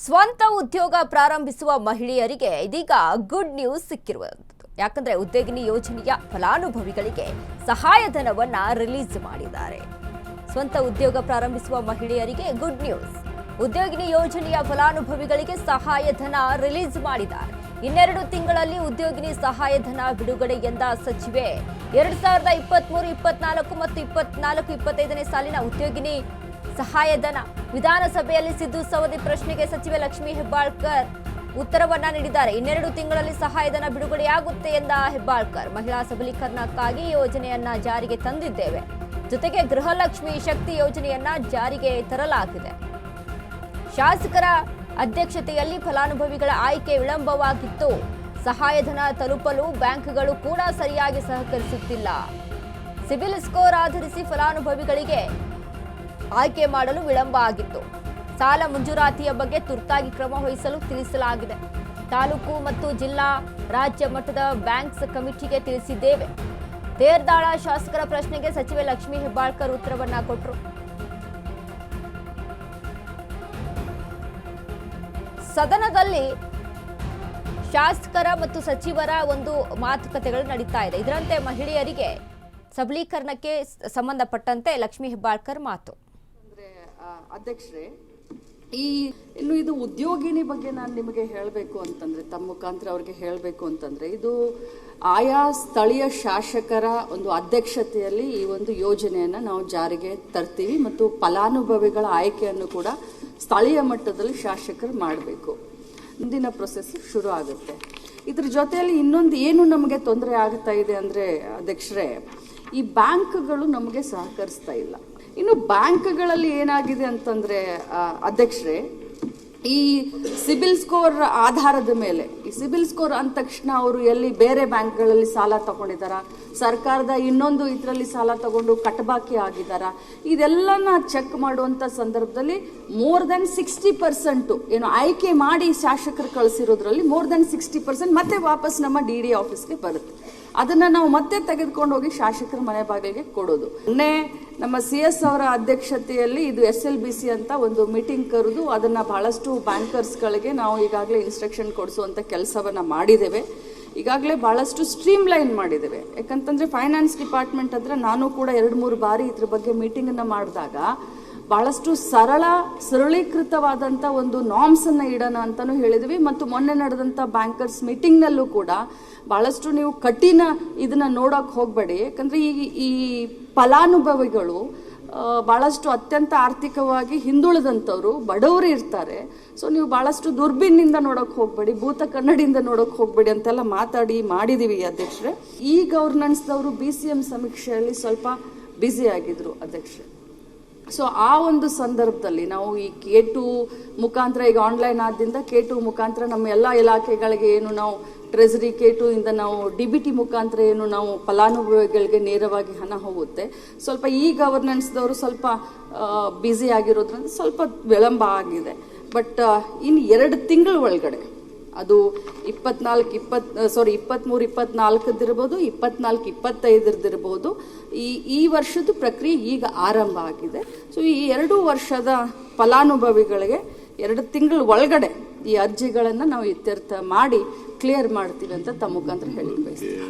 ಸ್ವಂತ ಉದ್ಯೋಗ ಪ್ರಾರಂಭಿಸುವ ಮಹಿಳೆಯರಿಗೆ ಇದೀಗ ಗುಡ್ ನ್ಯೂಸ್ ಸಿಕ್ಕಿರುವಂಥದ್ದು. ಯಾಕಂದ್ರೆ ಉದ್ಯೋಗಿನಿ ಯೋಜನೆಯ ಫಲಾನುಭವಿಗಳಿಗೆ ಸಹಾಯಧನವನ್ನ ರಿಲೀಸ್ ಮಾಡಿದ್ದಾರೆ. ಸ್ವಂತ ಉದ್ಯೋಗ ಪ್ರಾರಂಭಿಸುವ ಮಹಿಳೆಯರಿಗೆ ಗುಡ್ ನ್ಯೂಸ್. ಉದ್ಯೋಗಿನಿ ಯೋಜನೆಯ ಫಲಾನುಭವಿಗಳಿಗೆ ಸಹಾಯಧನ ರಿಲೀಸ್ ಮಾಡಿದ್ದಾರೆ. 12 ತಿಂಗಳಲ್ಲಿ ಉದ್ಯೋಗಿನಿ ಸಹಾಯಧನ ಬಿಡುಗಡೆ ಎಂದ ಸಚಿವೆ 2023, 24 ಮತ್ತು 24-25ನೇ ಸಾಲಿನ ಉದ್ಯೋಗಿನಿ ಸಹಾಯಧನ ವಿಧಾನಸಭೆಯಲ್ಲಿ ಸಿದ್ದು ಸವದಿ ಪ್ರಶ್ನೆಗೆ ಸಚಿವೆ ಲಕ್ಷ್ಮೀ ಹೆಬ್ಬಾಳ್ಕರ್ ಉತ್ತರವನ್ನ ನೀಡಿದ್ದಾರೆ. 12 ತಿಂಗಳಲ್ಲಿ ಸಹಾಯಧನ ಬಿಡುಗಡೆಯಾಗುತ್ತೆ ಎಂದ ಹೆಬ್ಬಾಳ್ಕರ್, ಮಹಿಳಾ ಸಬಲೀಕರಣಕ್ಕಾಗಿ ಯೋಜನೆಯನ್ನ ಜಾರಿಗೆ ತಂದಿದ್ದೇವೆ. ಜೊತೆಗೆ ಗೃಹಲಕ್ಷ್ಮಿ ಶಕ್ತಿ ಯೋಜನೆಯನ್ನ ಜಾರಿಗೆ ತರಲಾಗಿದೆ. ಶಾಸಕರ ಅಧ್ಯಕ್ಷತೆಯಲ್ಲಿ ಫಲಾನುಭವಿಗಳ ಆಯ್ಕೆ ವಿಳಂಬವಾಗಿತ್ತು. ಸಹಾಯಧನ ತಲುಪಲು ಬ್ಯಾಂಕ್ಗಳು ಕೂಡ ಸರಿಯಾಗಿ ಸಹಕರಿಸುತ್ತಿಲ್ಲ. ಸಿಬಿಲ್ ಸ್ಕೋರ್ ಆಧರಿಸಿ ಫಲಾನುಭವಿಗಳಿಗೆ ಆಯ್ಕೆ ಮಾಡಲು ವಿಳಂಬ ಆಗಿತ್ತು. ಸಾಲ ಮಂಜೂರಾತಿಯ ಬಗ್ಗೆ ತುರ್ತಾಗಿ ಕ್ರಮ ವಹಿಸಲು ತಿಳಿಸಲಾಗಿದೆ. ತಾಲೂಕು ಮತ್ತು ಜಿಲ್ಲಾ ರಾಜ್ಯ ಮಟ್ಟದ ಬ್ಯಾಂಕ್ಸ್ ಕಮಿಟಿಗೆ ತಿಳಿಸಿದ್ದೇವೆ. ತೇರ್ದಾಳ ಶಾಸಕರ ಪ್ರಶ್ನೆಗೆ ಸಚಿವೆ ಲಕ್ಷ್ಮೀ ಹೆಬ್ಬಾಳ್ಕರ್ ಉತ್ತರವನ್ನ ಕೊಟ್ಟರು. ಸದನದಲ್ಲಿ ಶಾಸಕರ ಮತ್ತು ಸಚಿವರ ಒಂದು ಮಾತುಕತೆಗಳು ನಡೀತಾ ಇದೆ. ಇದರಂತೆ ಮಹಿಳೆಯರಿಗೆ ಸಬಲೀಕರಣಕ್ಕೆ ಸಂಬಂಧಪಟ್ಟಂತೆ ಲಕ್ಷ್ಮೀ ಹೆಬ್ಬಾಳ್ಕರ್ ಮಾತು. ಅಧ್ಯಕ್ಷರೇ, ಇನ್ನು ಇದು ಉದ್ಯೋಗಿನಿ ಬಗ್ಗೆ ನಾನು ನಿಮಗೆ ಹೇಳಬೇಕು ಅಂತಂದ್ರೆ, ತಮ್ಮ ಮುಖಾಂತರ ಅವ್ರಿಗೆ ಹೇಳಬೇಕು ಅಂತಂದ್ರೆ, ಇದು ಆಯಾ ಸ್ಥಳೀಯ ಶಾಸಕರ ಒಂದು ಅಧ್ಯಕ್ಷತೆಯಲ್ಲಿ ಈ ಒಂದು ಯೋಜನೆಯನ್ನ ನಾವು ಜಾರಿಗೆ ತರ್ತೀವಿ ಮತ್ತು ಫಲಾನುಭವಿಗಳ ಆಯ್ಕೆಯನ್ನು ಕೂಡ ಸ್ಥಳೀಯ ಮಟ್ಟದಲ್ಲಿ ಶಾಸಕರು ಮಾಡಬೇಕು. ಮುಂದಿನ ಪ್ರೊಸೆಸ್ ಶುರು ಆಗುತ್ತೆ. ಇದ್ರ ಜೊತೆಯಲ್ಲಿ ಇನ್ನೊಂದು ಏನು ನಮಗೆ ತೊಂದರೆ ಆಗ್ತಾ ಇದೆ ಅಂದ್ರೆ ಅಧ್ಯಕ್ಷರೇ, ಈ ಬ್ಯಾಂಕ್ಗಳು ನಮಗೆ ಸಹಕರಿಸ್ತಾ ಇಲ್ಲ. ಇನ್ನು ಬ್ಯಾಂಕ್ಗಳಲ್ಲಿ ಏನಾಗಿದೆ ಅಂತಂದ್ರೆ ಅಧ್ಯಕ್ಷರೇ, ಈ ಸಿಬಿಲ್ ಸ್ಕೋರ್ ಆಧಾರದ ಮೇಲೆ, ಈ ಸಿಬಿಲ್ ಸ್ಕೋರ್ ಅಂದ ತಕ್ಷಣ ಅವರು ಎಲ್ಲಿ ಬೇರೆ ಬ್ಯಾಂಕ್ಗಳಲ್ಲಿ ಸಾಲ ತಗೊಂಡಿದ್ದಾರಾ, ಸರ್ಕಾರದ ಇನ್ನೊಂದು ಇದರಲ್ಲಿ ಸಾಲ ತಗೊಂಡು ಕಟ್ಟಬಾಕಿ ಆಗಿದ್ದಾರಾ, ಇದೆಲ್ಲನ ಚೆಕ್ ಮಾಡುವಂತ ಸಂದರ್ಭದಲ್ಲಿ ಮೋರ್ ದೆನ್ 60% ಏನು ಆಯ್ಕೆ ಮಾಡಿ ಶಾಸಕರು ಕಳಿಸಿರೋದ್ರಲ್ಲಿ ಮೋರ್ ದೆನ್ 60% ಮತ್ತೆ ವಾಪಸ್ ನಮ್ಮ DD ಆಫೀಸ್ಗೆ ಬರುತ್ತೆ. ಅದನ್ನ ನಾವು ಮತ್ತೆ ತೆಗೆದುಕೊಂಡು ಹೋಗಿ ಶಾಸಕರ ಮನೆ ಬಾಗಿಲಿಗೆ ಕೊಡೋದು. ಮೊನ್ನೆ ನಮ್ಮ CS ಅವರ ಅಧ್ಯಕ್ಷತೆಯಲ್ಲಿ ಇದು SLBC ಅಂತ ಒಂದು ಮೀಟಿಂಗ್ ಕರೆದು ಅದನ್ನ ಬಹಳಷ್ಟು ಬ್ಯಾಂಕರ್ಸ್ಗಳಿಗೆ ನಾವು ಈಗಾಗಲೇ ಇನ್ಸ್ಟ್ರಕ್ಷನ್ ಕೊಡಿಸುವಂತ ಕೆಲಸವನ್ನ ಮಾಡಿದ್ದೇವೆ. ಈಗಾಗಲೇ ಬಹಳಷ್ಟು ಸ್ಟ್ರೀಮ್ ಲೈನ್ ಮಾಡಿದ್ದೇವೆ. ಯಾಕಂತಂದ್ರೆ ಫೈನಾನ್ಸ್ ಡಿಪಾರ್ಟ್ಮೆಂಟ್ ಹತ್ರ ನಾನು ಕೂಡ 2-3 ಬಾರಿ ಇದ್ರ ಬಗ್ಗೆ ಮೀಟಿಂಗ್ ಅನ್ನ ಮಾಡಿದಾಗ ಬಹಳಷ್ಟು ಸರಳೀಕೃತವಾದಂಥ ಒಂದು ನಾರ್ಮ್ಸ್ ಅನ್ನ ಇಡೋಣ ಅಂತಾನು ಹೇಳಿದ್ವಿ. ಮತ್ತು ಮೊನ್ನೆ ನಡೆದಂಥ ಬ್ಯಾಂಕರ್ಸ್ ಮೀಟಿಂಗ್ ನಲ್ಲೂ ಕೂಡ ಬಹಳಷ್ಟು ನೀವು ಕಠಿಣ ಇದನ್ನ ನೋಡಕ್ ಹೋಗ್ಬೇಡಿ. ಯಾಕಂದ್ರೆ ಈ ಫಲಾನುಭವಿಗಳು ಬಹಳಷ್ಟು ಅತ್ಯಂತ ಆರ್ಥಿಕವಾಗಿ ಹಿಂದುಳಿದಂಥವ್ರು, ಬಡವರು ಇರ್ತಾರೆ. ಸೊ ನೀವು ಬಹಳಷ್ಟು ದುರ್ಬಿನ್ನಿಂದ ನೋಡಕ್ ಹೋಗ್ಬೇಡಿ, ಭೂತ ಕನ್ನಡಿಯಿಂದ ನೋಡಕ್ ಹೋಗ್ಬೇಡಿ ಅಂತೆಲ್ಲ ಮಾಡಿದೀವಿ ಅಧ್ಯಕ್ಷರೇ. ಈ ಗವರ್ನೆನ್ಸ್ದವರು BCM ಸಮೀಕ್ಷೆಯಲ್ಲಿ ಸ್ವಲ್ಪ ಬ್ಯುಸಿ ಆಗಿದ್ರು ಅಧ್ಯಕ್ಷರೇ. ಸೊ ಆ ಒಂದು ಸಂದರ್ಭದಲ್ಲಿ ನಾವು ಈ K2 ಮುಖಾಂತರ, ಈಗ ಆನ್ಲೈನ್ ಆದ್ರಿಂದ K2 ಮುಖಾಂತರ ನಮ್ಮ ಎಲ್ಲ ಇಲಾಖೆಗಳಿಗೆ ಏನು ನಾವು ಟ್ರೆಜರಿ K2 ಇಂದ ನಾವು DBT ಮುಖಾಂತರ ಏನು ನಾವು ಫಲಾನುಭವಿಗಳಿಗೆ ನೇರವಾಗಿ ಹಣ ಹೋಗುತ್ತೆ. ಸ್ವಲ್ಪ ಈ ಗವರ್ನೆನ್ಸ್ದವರು ಸ್ವಲ್ಪ ಬ್ಯುಸಿ ಆಗಿರೋದ್ರಿಂದ ಸ್ವಲ್ಪ ವಿಳಂಬ ಆಗಿದೆ. ಬಟ್ ಇನ್ನು 2 ತಿಂಗಳ ಒಳಗಡೆ ಅದು 23-24 24-25 ಈ ವರ್ಷದ ಪ್ರಕ್ರಿಯೆ ಈಗ ಆರಂಭ ಆಗಿದೆ. ಸೊ ಈ 2 ವರ್ಷದ ಫಲಾನುಭವಿಗಳಿಗೆ 2 ತಿಂಗಳ ಒಳಗಡೆ ಈ ಅರ್ಜಿಗಳನ್ನು ನಾವು ಇತ್ಯರ್ಥ ಮಾಡಿ ಕ್ಲಿಯರ್ ಮಾಡ್ತೀವಿ ಅಂತ ತಮ್ಮ ಮುಖಾಂತರ ಹೇಳಿ ಬಯಸ್ತೀವಿ.